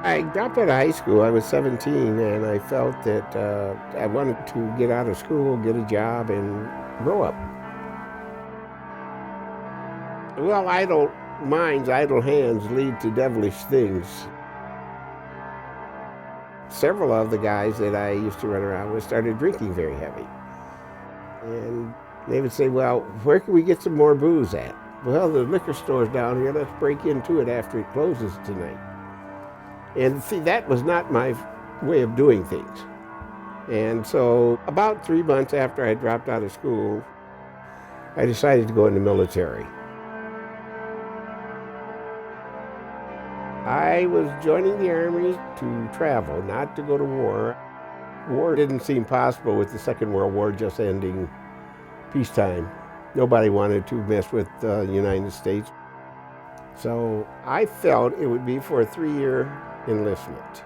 I dropped out of high school. I was 17, and I felt that I wanted to get out of school, get a job, and grow up. Well, idle minds, idle hands lead to devilish things. Several of the guys that I used to run around with started drinking very heavy. And they would say, well, where can we get some more booze at? Well, the liquor store's down here. Let's break into it after it closes tonight. And see, that was not my way of doing things. And so about 3 months after I dropped out of school, I decided to go in the military. I was joining the Army to travel, not to go to war. War didn't seem possible with the Second World War just ending peacetime. Nobody wanted to mess with the United States. So I felt it would be for a 3-year enlistment.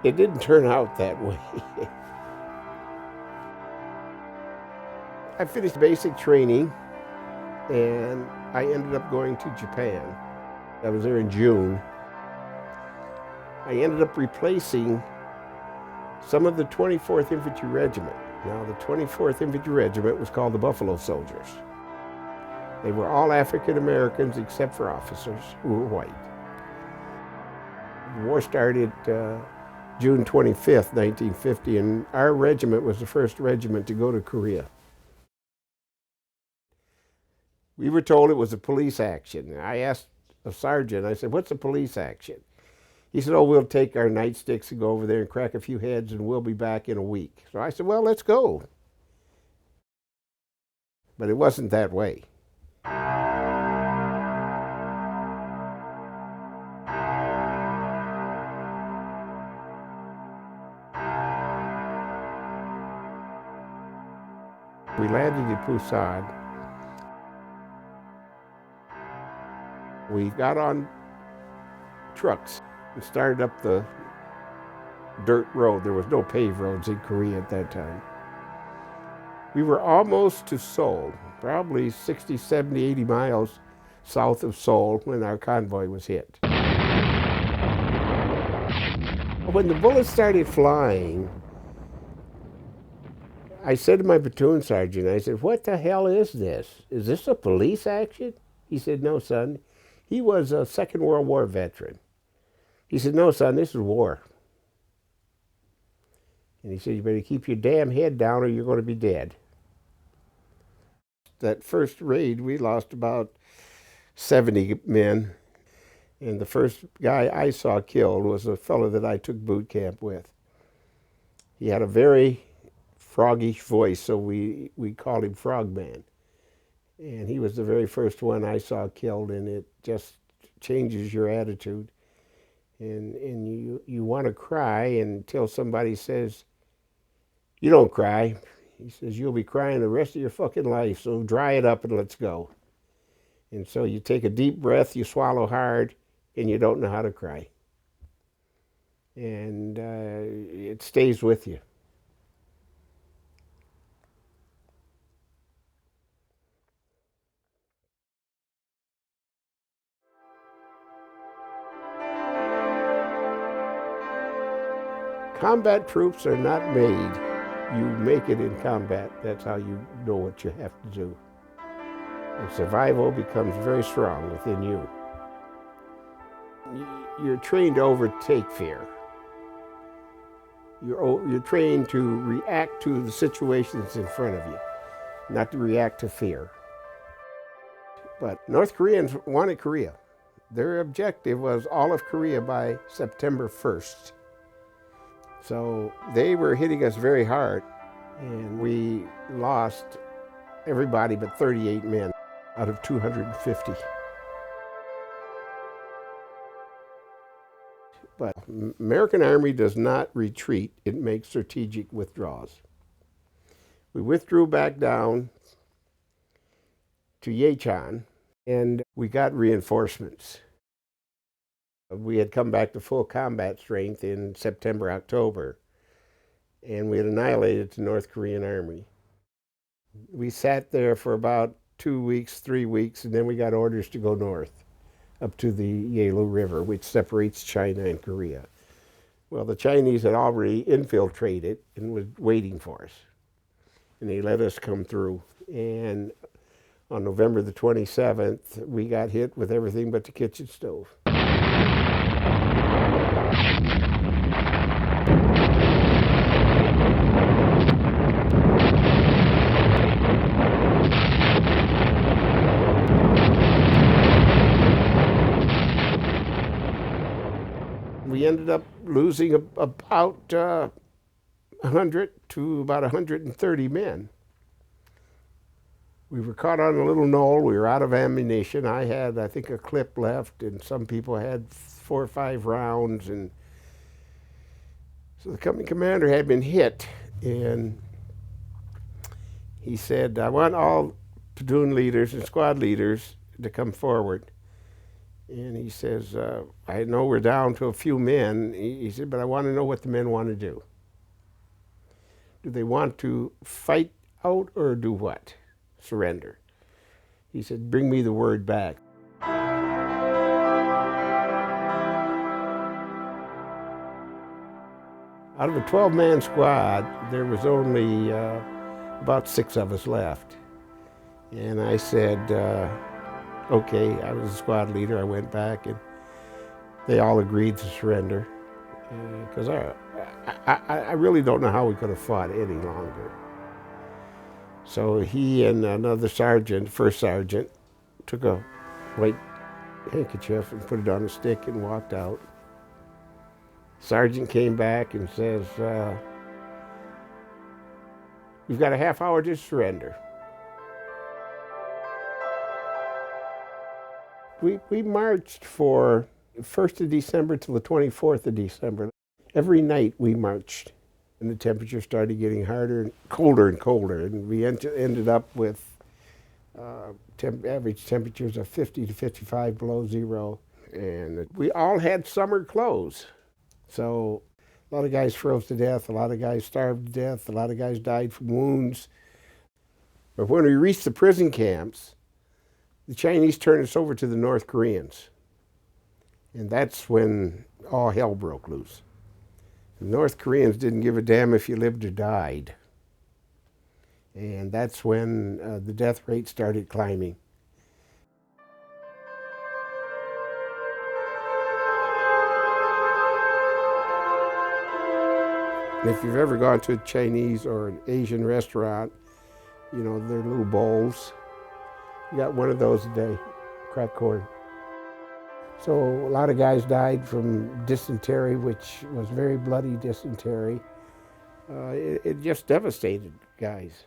It didn't turn out that way. I finished basic training and I ended up going to Japan. I was there in June. I ended up replacing some of the 24th Infantry Regiment. Now, the 24th Infantry Regiment was called the Buffalo Soldiers. They were all African Americans except for officers who were white. The war started June 25th, 1950, and our regiment was the first regiment to go to Korea. We were told it was a police action. I asked a sergeant, I said, what's a police action? He said, oh, we'll take our nightsticks and go over there and crack a few heads and we'll be back in a week. So I said, well, let's go. But it wasn't that way. We landed in Busan. We got on trucks and started up the dirt road. There was no paved roads in Korea at that time. We were almost to Seoul, probably 60, 70, 80 miles south of Seoul when our convoy was hit. When the bullets started flying, I said to my platoon sergeant, I said, what the hell is this? Is this a police action? He said, no, son. He was a Second World War veteran. He said, no, son, this is war. And he said, you better keep your damn head down or you're going to be dead. That first raid, we lost about 70 men. And the first guy I saw killed was a fellow that I took boot camp with. He had a very froggish voice, so we called him Frogman. And he was the very first one I saw killed, and it just changes your attitude. And you want to cry until somebody says, you don't cry. He says, you'll be crying the rest of your fucking life, so dry it up and let's go. And so you take a deep breath, you swallow hard, and you don't know how to cry. And it stays with you. Combat troops are not made. You make it in combat. That's how you know what you have to do. And survival becomes very strong within you. You're trained to overtake fear. You're trained to react to the situations in front of you, not to react to fear. But North Koreans wanted Korea. Their objective was all of Korea by September 1st. So they were hitting us very hard, and we lost everybody but 38 men out of 250. But American Army does not retreat, it makes strategic withdrawals. We withdrew back down to Yechon, and we got reinforcements. We had come back to full combat strength in September, October, and we had annihilated the North Korean Army. We sat there for about 2 weeks, 3 weeks, and then we got orders to go north. up to the Yalu River, which separates China and Korea. Well, the Chinese had already infiltrated and was waiting for us. And they let us come through. And on November the 27th, we got hit with everything but the kitchen stove. We ended up losing about 100 to about 130 men. We were caught on a little knoll. We were out of ammunition. I had, I think, a clip left, and some people had 4 or 5 rounds. And so the company commander had been hit, and he said, I want all platoon leaders and squad leaders to come forward. And he says, I know we're down to a few men. He said, but I want to know what the men want to do. Do they want to fight out or do what? Surrender. He said, bring me the word back. Out of a 12-man squad, there was only about 6 of us left. And I said, okay, I was a squad leader. I went back and they all agreed to surrender. Because I really don't know how we could have fought any longer. So he and another sergeant, first sergeant, took a white handkerchief and put it on a stick and walked out. Sergeant came back and says, we've got a half hour to surrender. We marched for the 1st of December till the 24th of December. Every night we marched, and the temperature started getting harder and colder, and we ended up with average temperatures of 50 to 55 below zero. And we all had summer clothes. So a lot of guys froze to death, a lot of guys starved to death, a lot of guys died from wounds. But when we reached the prison camps, the Chinese turned us over to the North Koreans. And that's when all hell broke loose. The North Koreans didn't give a damn if you lived or died. And that's when the death rate started climbing. If you've ever gone to a Chinese or an Asian restaurant, you know, their little bowls, you got one of those a day, cracked corn. So a lot of guys died from dysentery, which was very bloody dysentery. It just devastated guys.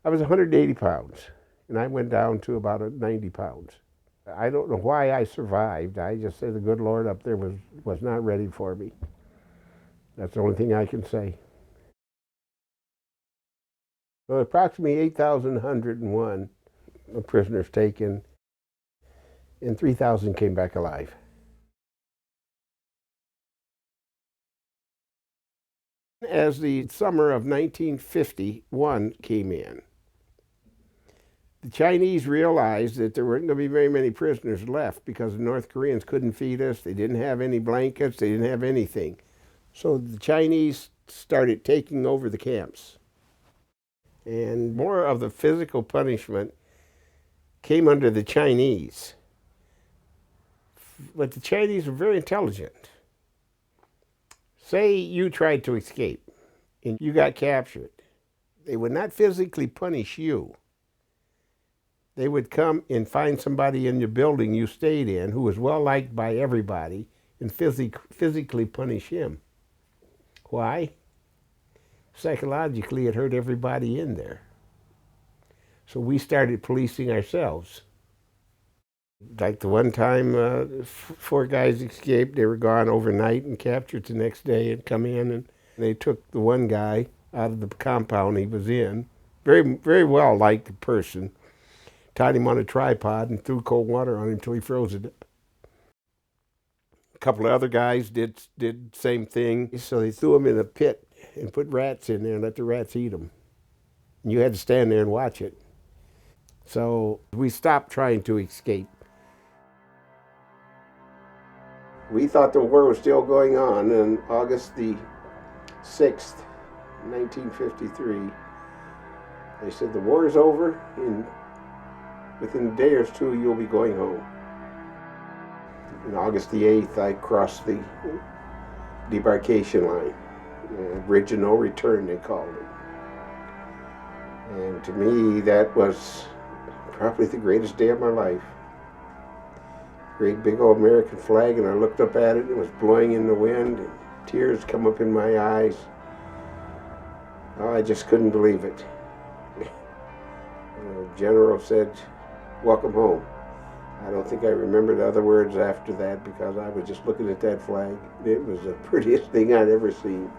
I was 180 pounds, and I went down to about 90 pounds. I don't know why I survived. I just say the good Lord up there was not ready for me. That's the only thing I can say. So approximately 8,101 prisoners taken, and 3,000 came back alive. As the summer of 1951 came in, the Chinese realized that there weren't going to be very many prisoners left because the North Koreans couldn't feed us, they didn't have any blankets, they didn't have anything. So the Chinese started taking over the camps. And more of the physical punishment came under the Chinese. But the Chinese were very intelligent. Say you tried to escape and you got captured. They would not physically punish you. They would come and find somebody in your building you stayed in who was well liked by everybody and physically punish him. Why? Psychologically, it hurt everybody in there. So we started policing ourselves. Like the one time 4 guys escaped, they were gone overnight and captured the next day and come in, and they took the one guy out of the compound he was in, very, very well liked person, tied him on a tripod and threw cold water on him until he froze to death. A couple of other guys did the same thing, so they threw him in a pit and put rats in there and let the rats eat them. And you had to stand there and watch it. So we stopped trying to escape. We thought the war was still going on, and August the 6th, 1953, they said the war is over, and within a day or two you'll be going home. On August the 8th, I crossed the debarkation line, bridge of no return they called it. And to me, that was probably the greatest day of my life. Great big old American flag, and I looked up at it, and it was blowing in the wind, and tears come up in my eyes. Oh, I just couldn't believe it. The general said, "Welcome home." I don't think I remember the other words after that because I was just looking at that flag. It was the prettiest thing I'd ever seen.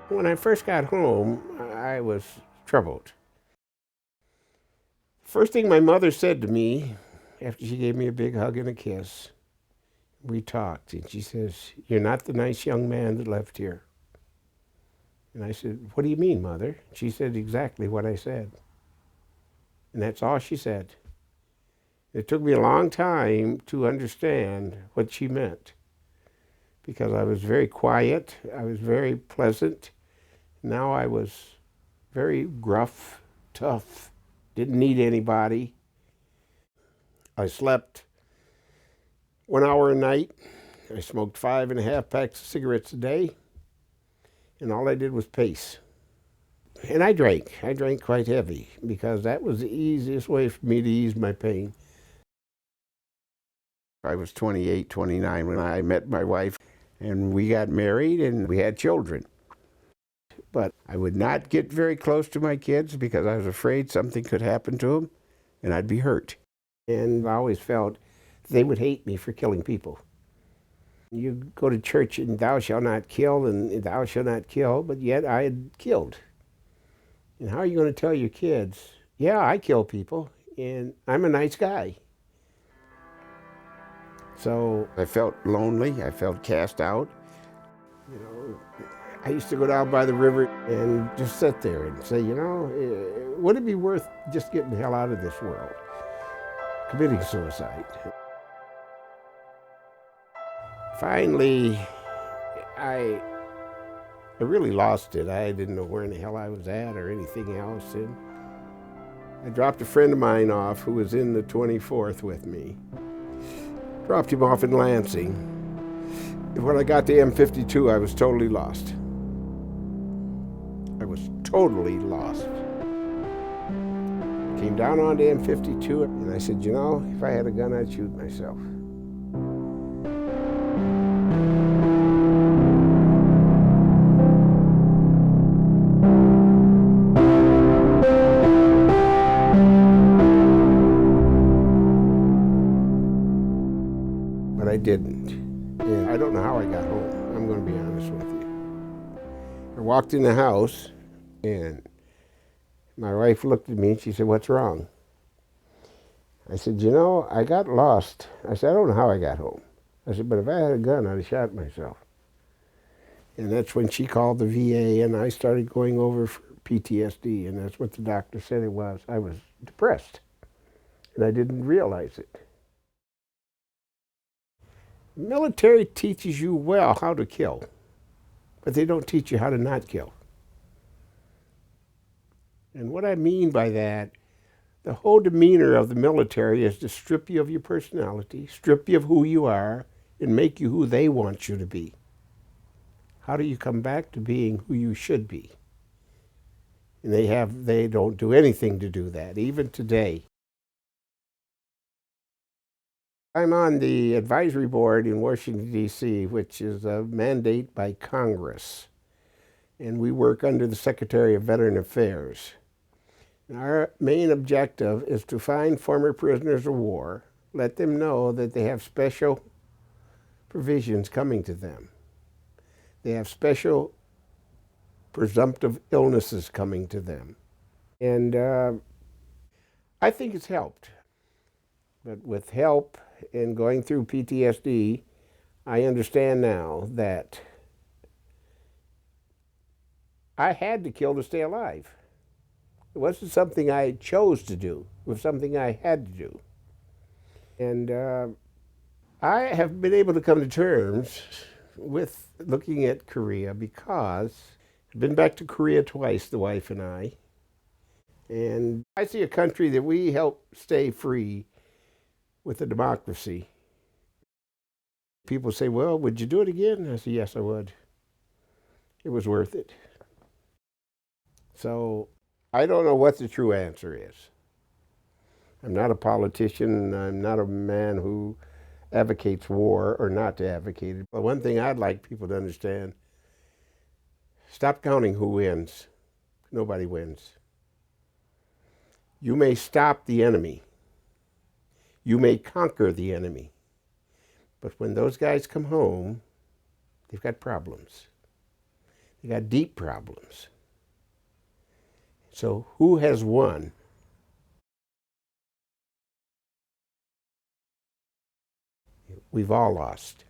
When I first got home, I was troubled. First thing my mother said to me, after she gave me a big hug and a kiss, we talked, and she says, "You're not the nice young man that left here." And I said, "What do you mean, Mother?" She said exactly what I said. And that's all she said. It took me a long time to understand what she meant, because I was very quiet, I was very pleasant. Now I was very gruff, tough, didn't need anybody. I slept 1 hour a night. I smoked 5.5 packs of cigarettes a day, and all I did was pace. And I drank quite heavy, because that was the easiest way for me to ease my pain. I was 28, 29 when I met my wife, and we got married and we had children. But I would not get very close to my kids because I was afraid something could happen to them and I'd be hurt. And I always felt they would hate me for killing people. You go to church and thou shalt not kill and thou shalt not kill, but yet I had killed. And how are you going to tell your kids, yeah, I kill people and I'm a nice guy? So I felt lonely, I felt cast out. You know, I used to go down by the river and just sit there and say, would it be worth just getting the hell out of this world? Committing suicide. Finally, I really lost it. I didn't know where in the hell I was at or anything else. And I dropped a friend of mine off who was in the 24th with me. Dropped him off in Lansing. When I got to M52, I was totally lost. I was totally lost. Came down onto M52 and I said, if I had a gun, I'd shoot myself. But I didn't. And I don't know how I got home. I'm going to be honest with you. I walked in the house and my wife looked at me and she said, "What's wrong?" I said, I got lost. I said, "I don't know how I got home." I said, "But if I had a gun, I'd have shot myself." And that's when she called the VA and I started going over for PTSD, and that's what the doctor said it was. I was depressed and I didn't realize it. Military teaches you well how to kill, but they don't teach you how to not kill. And what I mean by that, the whole demeanor of the military is to strip you of your personality, strip you of who you are, and make you who they want you to be. How do you come back to being who you should be? And they don't do anything to do that, even today. I'm on the advisory board in Washington, D.C., which is a mandate by Congress. And we work under the Secretary of Veteran Affairs. And our main objective is to find former prisoners of war, let them know that they have special provisions coming to them. They have special presumptive illnesses coming to them. And I think it's helped. But with help in going through PTSD, I understand now that I had to kill to stay alive. It wasn't something I chose to do. It was something I had to do. And I have been able to come to terms with looking at Korea because I've been back to Korea twice, the wife and I. And I see a country that we helped stay free with a democracy. People say, well, would you do it again? I say, yes, I would. It was worth it. So I don't know what the true answer is. I'm not a politician. I'm not a man who advocates war or not to advocate it. But one thing I'd like people to understand, stop counting who wins. Nobody wins. You may stop the enemy. You may conquer the enemy. But when those guys come home, they've got problems. They've got deep problems. So who has won? We've all lost.